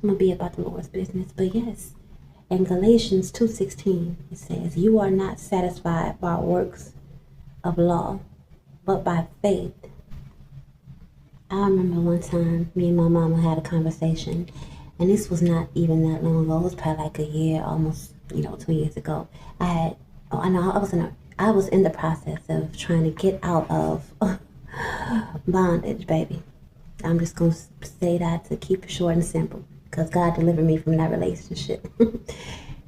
I'm gonna be about the Lord's business. But yes, in Galatians 2:16, it says, "You are not satisfied by works of law, but by faith." I remember one time me and my mama had a conversation, and this was not even that long ago. It was probably like a year, almost 2 years ago. I was in the process of trying to get out of bondage, baby. I'm just gonna say that to keep it short and simple, because God delivered me from that relationship.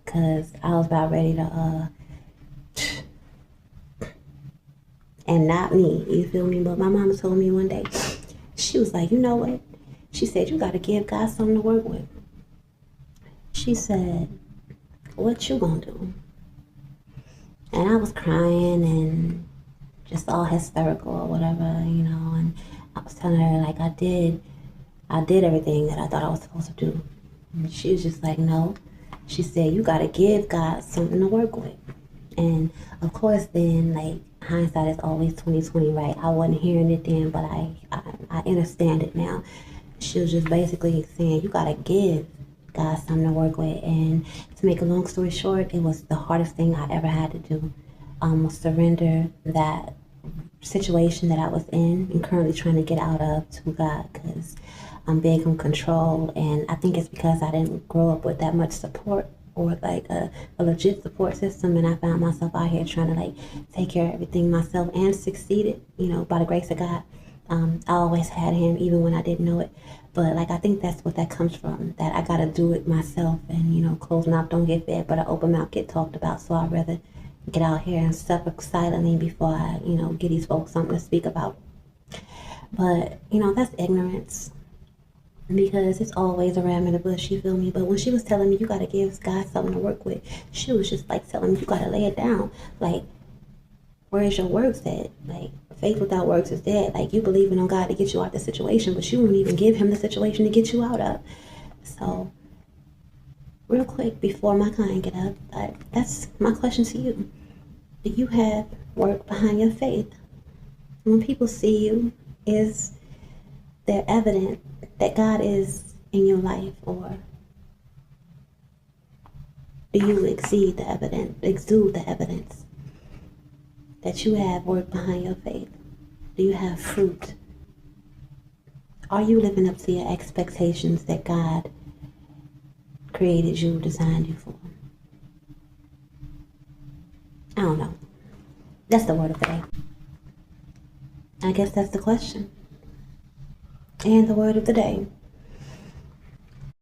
Because I was about ready to and not me, you feel me? But my mama told me one day, she was like, you know what? She said, you got to give God something to work with. She said, what you gonna do? And I was crying and just all hysterical or whatever, and I was telling her, like, I did everything that I thought I was supposed to do. And she was just like, no. She said, you got to give God something to work with. And of course, then, like, hindsight is always 20/20, right? I wasn't hearing it then, but I understand it now. She was just basically saying, you gotta give God something to work with. And to make a long story short, it was the hardest thing I ever had to do. Was surrender that situation that I was in and currently trying to get out of to God, because I'm big on control, and I think it's because I didn't grow up with that much support, or like a legit support system, and I found myself out here trying to like take care of everything myself, and succeeded, by the grace of God. I always had him even when I didn't know it, but like I think that's what that comes from, that I gotta do it myself, and closed mouth don't get fed, but an open mouth get talked about. So I'd rather get out here and suffer silently before I get these folks something to speak about. But that's ignorance, because it's always around in the bush, you feel me? But when she was telling me you gotta give God something to work with, she was just like telling me you gotta lay it down. Like, where's your works at? Like, faith without works is dead. Like, you believing on God to get you out the situation, but you won't even give him the situation to get you out of. So, real quick, before my client get up, that's my question to you. Do you have work behind your faith? When people see you, is there evident that God is in your life, or do you exude the evidence that you have work behind your faith? Do you have fruit? Are you living up to your expectations that God created you, designed you for? I don't know. That's the word of the day. I guess that's the question. And the word of the day.